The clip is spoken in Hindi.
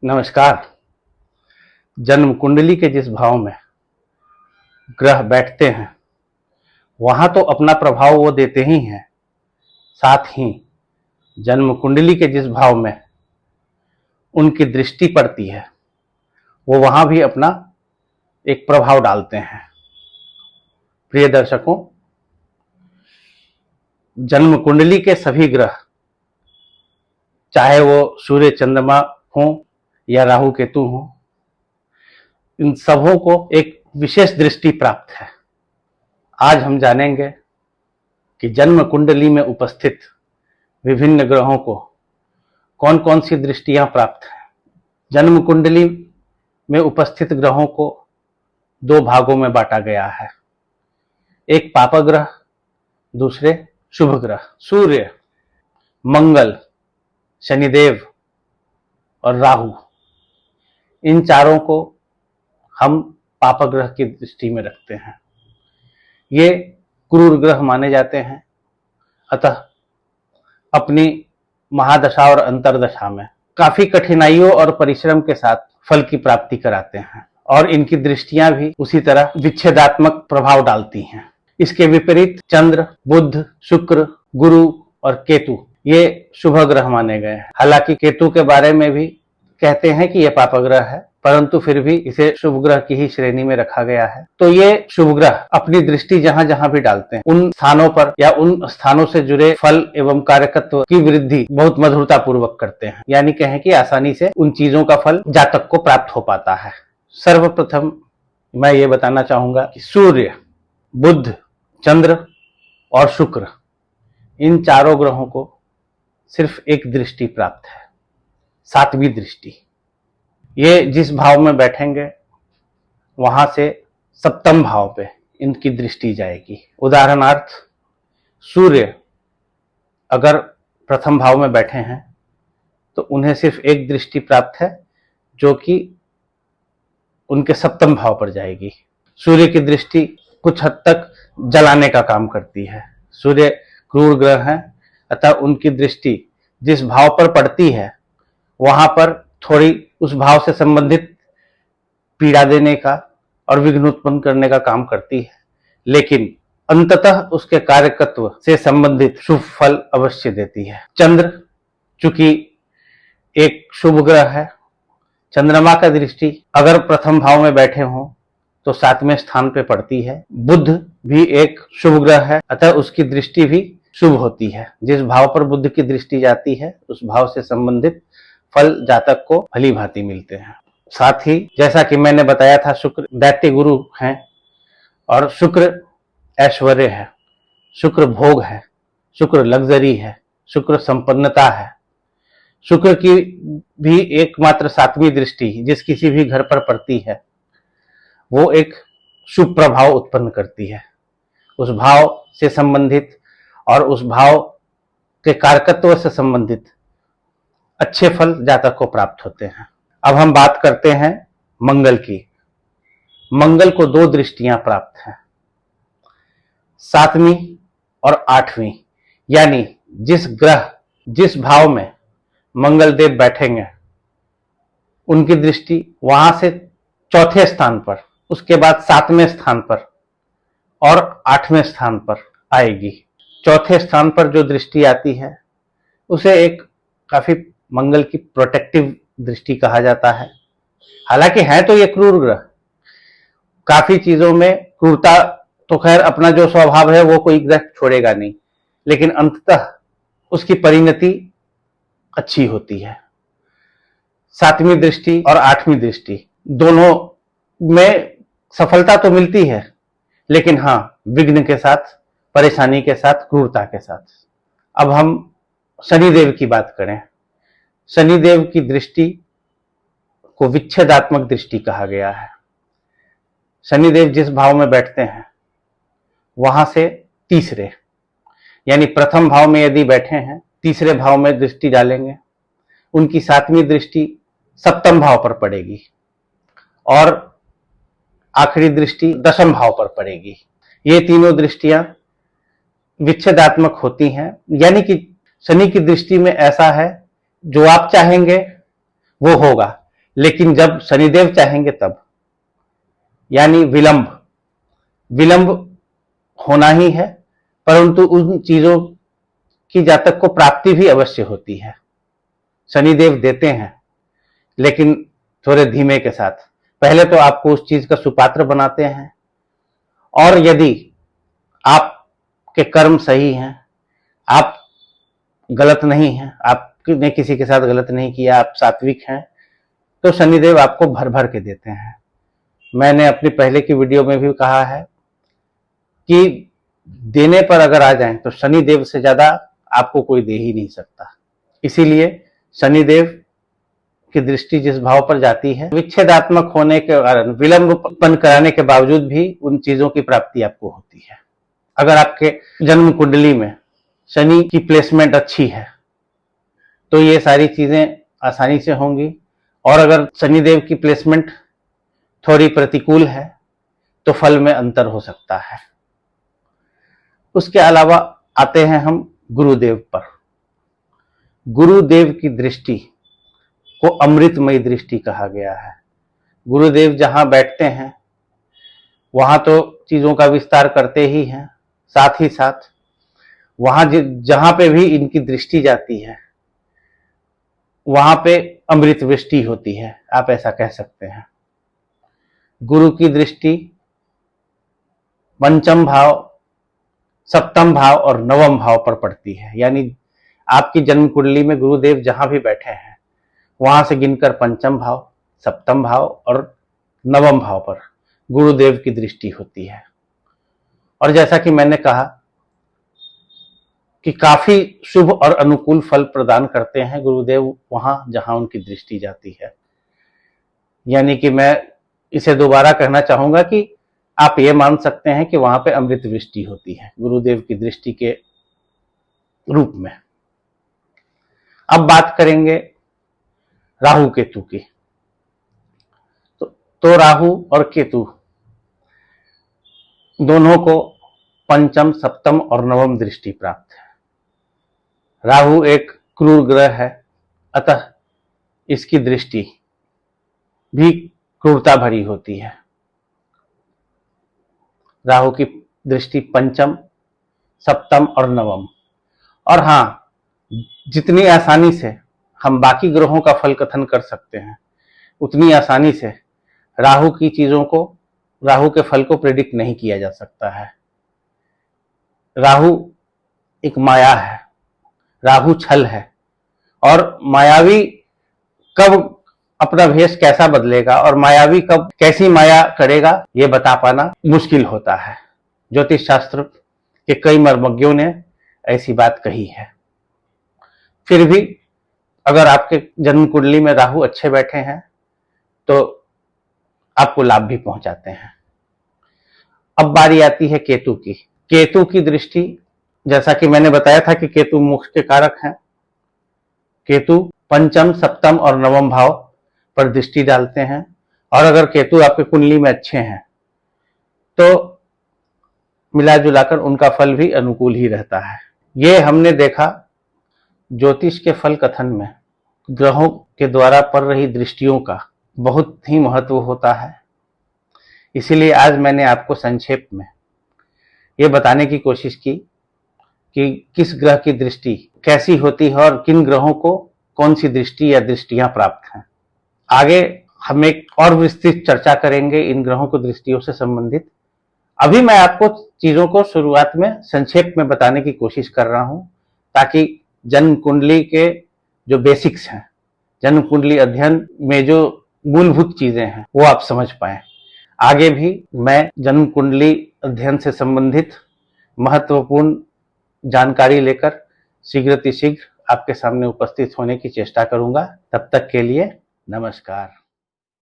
नमस्कार। जन्म कुंडली के जिस भाव में ग्रह बैठते हैं वहां तो अपना प्रभाव वो देते ही हैं, साथ ही जन्म कुंडली के जिस भाव में उनकी दृष्टि पड़ती है वो वहां भी अपना एक प्रभाव डालते हैं। प्रिय दर्शकों, जन्म कुंडली के सभी ग्रह, चाहे वो सूर्य चंद्रमा हो या राहु केतु हो, इन सबों को एक विशेष दृष्टि प्राप्त है। आज हम जानेंगे कि जन्म कुंडली में उपस्थित विभिन्न ग्रहों को कौन कौन सी दृष्टियां प्राप्त हैं। जन्म कुंडली में उपस्थित ग्रहों को दो भागों में बांटा गया है, एक पाप ग्रह, दूसरे शुभ ग्रह। सूर्य, मंगल, शनिदेव और राहु, इन चारों को हम पाप ग्रह की दृष्टि में रखते हैं। ये क्रूर ग्रह माने जाते हैं, अतः अपनी महादशा और अंतरदशा में काफी कठिनाइयों और परिश्रम के साथ फल की प्राप्ति कराते हैं और इनकी दृष्टियां भी उसी तरह विच्छेदात्मक प्रभाव डालती हैं। इसके विपरीत चंद्र, बुध, शुक्र, गुरु और केतु ये शुभ ग्रह माने गए हैं। हालांकि केतु के बारे में भी कहते हैं कि यह पाप ग्रह है, परंतु फिर भी इसे शुभ ग्रह की ही श्रेणी में रखा गया है। तो ये शुभ ग्रह अपनी दृष्टि जहां जहां भी डालते हैं उन स्थानों पर या उन स्थानों से जुड़े फल एवं कार्यकत्व की वृद्धि बहुत मधुरता पूर्वक करते हैं, यानी कहें कि आसानी से उन चीजों का फल जातक को प्राप्त हो पाता है। सर्वप्रथम मैं ये बताना चाहूंगा कि सूर्य, बुध, चंद्र और शुक्र, इन चारों ग्रहों को सिर्फ एक दृष्टि प्राप्त है, सातवीं दृष्टि। ये जिस भाव में बैठेंगे वहां से सप्तम भाव पे इनकी दृष्टि जाएगी। उदाहरणार्थ, सूर्य अगर प्रथम भाव में बैठे हैं तो उन्हें सिर्फ एक दृष्टि प्राप्त है जो कि उनके सप्तम भाव पर जाएगी। सूर्य की दृष्टि कुछ हद तक जलाने का काम करती है। सूर्य क्रूर ग्रह है, अतः उनकी दृष्टि जिस भाव पर पड़ती है वहां पर थोड़ी उस भाव से संबंधित पीड़ा देने का और विघ्न उत्पन्न करने का काम करती है, लेकिन अंततः उसके कार्यकत्व से संबंधित शुभ फल अवश्य देती है। चंद्र चूंकि एक शुभ ग्रह है, चंद्रमा का दृष्टि अगर प्रथम भाव में बैठे हों तो सातवें स्थान पे पड़ती है। बुध भी एक शुभ ग्रह है, अतः उसकी दृष्टि भी शुभ होती है। जिस भाव पर बुध की दृष्टि जाती है उस भाव से संबंधित फल जातक को भली भांति मिलते हैं। साथ ही जैसा कि मैंने बताया था, शुक्र दैत्य गुरु हैं और शुक्र ऐश्वर्य है, शुक्र भोग है, शुक्र लग्जरी है, शुक्र संपन्नता है। शुक्र की भी एकमात्र सातवीं दृष्टि जिस किसी भी घर पर पड़ती है वो एक शुभ प्रभाव उत्पन्न करती है। उस भाव से संबंधित और उस भाव के कारकत्व से संबंधित अच्छे फल जातक को प्राप्त होते हैं। अब हम बात करते हैं मंगल की। मंगल को दो दृष्टियां प्राप्त हैं, सातवीं और आठवीं, यानी जिस ग्रह जिस भाव में मंगल देव बैठेंगे उनकी दृष्टि वहां से चौथे स्थान पर, उसके बाद सातवें स्थान पर और आठवें स्थान पर आएगी। चौथे स्थान पर जो दृष्टि आती है उसे एक काफी मंगल की प्रोटेक्टिव दृष्टि कहा जाता है। हालांकि है तो ये क्रूर ग्रह, काफी चीजों में क्रूरता तो खैर अपना जो स्वभाव है वो कोई ग्रह छोड़ेगा नहीं, लेकिन अंततः उसकी परिणति अच्छी होती है। सातवीं दृष्टि और आठवीं दृष्टि दोनों में सफलता तो मिलती है, लेकिन हाँ, विघ्न के साथ, परेशानी के साथ, क्रूरता के साथ। अब हम शनिदेव की बात करें। शनिदेव की दृष्टि को विच्छेदात्मक दृष्टि कहा गया है। शनिदेव जिस भाव में बैठते हैं वहां से तीसरे, यानी प्रथम भाव में यदि बैठे हैं, तीसरे भाव में दृष्टि डालेंगे, उनकी सातवीं दृष्टि सप्तम भाव पर पड़ेगी और आखिरी दृष्टि दशम भाव पर पड़ेगी। ये तीनों दृष्टियां विच्छेदात्मक होती हैं, यानी कि शनि की दृष्टि में ऐसा है जो आप चाहेंगे वो होगा, लेकिन जब शनिदेव चाहेंगे तब, यानी विलंब विलंब होना ही है, परंतु उन चीजों की जातक को प्राप्ति भी अवश्य होती है। शनिदेव देते हैं लेकिन थोड़े धीमे के साथ। पहले तो आपको उस चीज का सुपात्र बनाते हैं, और यदि आपके कर्म सही हैं, आप गलत नहीं हैं, आपने किसी के साथ गलत नहीं किया, आप सात्विक हैं, तो शनिदेव आपको भर भर के देते हैं। मैंने अपनी पहले की वीडियो में भी कहा है कि देने पर अगर आ जाएं तो शनिदेव से ज्यादा आपको कोई दे ही नहीं सकता। इसीलिए शनिदेव की दृष्टि जिस भाव पर जाती है, विच्छेदात्मक होने के कारण, विलंबपन कराने के बावजूद भी उन चीजों की प्राप्ति आपको होती है। अगर आपके जन्म कुंडली में शनि की प्लेसमेंट अच्छी है तो ये सारी चीजें आसानी से होंगी, और अगर शनिदेव की प्लेसमेंट थोड़ी प्रतिकूल है तो फल में अंतर हो सकता है। उसके अलावा आते हैं हम गुरुदेव पर। गुरुदेव की दृष्टि को अमृतमयी दृष्टि कहा गया है। गुरुदेव जहां बैठते हैं वहां तो चीजों का विस्तार करते ही हैं, साथ ही साथ वहां जहां पे भी इनकी दृष्टि जाती है वहां पे अमृत वृष्टि होती है, आप ऐसा कह सकते हैं। गुरु की दृष्टि पंचम भाव, सप्तम भाव और नवम भाव पर पड़ती है, यानी आपकी जन्म कुंडली में गुरुदेव जहां भी बैठे हैं वहां से गिनकर पंचम भाव, सप्तम भाव और नवम भाव पर गुरुदेव की दृष्टि होती है। और जैसा कि मैंने कहा कि काफी शुभ और अनुकूल फल प्रदान करते हैं गुरुदेव वहां जहां उनकी दृष्टि जाती है। यानी कि मैं इसे दोबारा कहना चाहूंगा कि आप ये मान सकते हैं कि वहां पे अमृत वृष्टि होती है गुरुदेव की दृष्टि के रूप में। अब बात करेंगे राहु केतु की। तो राहु और केतु दोनों को पंचम, सप्तम और नवम दृष्टि प्राप्त है। राहु एक क्रूर ग्रह है, अतः इसकी दृष्टि भी क्रूरता भरी होती है। राहु की दृष्टि पंचम, सप्तम और नवम। और हां, जितनी आसानी से हम बाकी ग्रहों का फल कथन कर सकते हैं उतनी आसानी से राहु की चीजों को, राहु के फल को प्रेडिक्ट नहीं किया जा सकता है। राहु एक माया है, राहु छल है, और मायावी कब अपना भेष कैसा बदलेगा और मायावी कब कैसी माया करेगा ये बता पाना मुश्किल होता है। ज्योतिष शास्त्र के कई मर्मज्ञों ने ऐसी बात कही है। फिर भी अगर आपके जन्म कुंडली में राहु अच्छे बैठे हैं तो आपको लाभ भी पहुंचाते हैं। अब बारी आती है केतु की। केतु की दृष्टि, जैसा कि मैंने बताया था कि केतु मोक्ष के कारक हैं, केतु पंचम, सप्तम और नवम भाव पर दृष्टि डालते हैं। और अगर केतु आपके कुंडली में अच्छे हैं तो मिला जुलाकर उनका फल भी अनुकूल ही रहता है। ये हमने देखा ज्योतिष के फल कथन में ग्रहों के द्वारा पड़ रही दृष्टियों का बहुत ही महत्व होता है। इसीलिए आज मैंने आपको संक्षेप में ये बताने की कोशिश की कि किस ग्रह की दृष्टि कैसी होती है और किन ग्रहों को कौन सी दृष्टि या दृष्टियां प्राप्त हैं। आगे हम एक और विस्तृत चर्चा करेंगे इन ग्रहों को दृष्टियों से संबंधित। अभी मैं आपको चीजों को शुरुआत में संक्षेप में बताने की कोशिश कर रहा हूं ताकि जन्म कुंडली के जो बेसिक्स हैं, जन्म कुंडली अध्ययन में जो मूलभूत चीजें हैं वो आप समझ पाएं। आगे भी मैं जन्म कुंडली अध्ययन से संबंधित महत्वपूर्ण जानकारी लेकर शीघ्रतिशीघ्र आपके सामने उपस्थित होने की चेष्टा करूंगा। तब तक के लिए नमस्कार।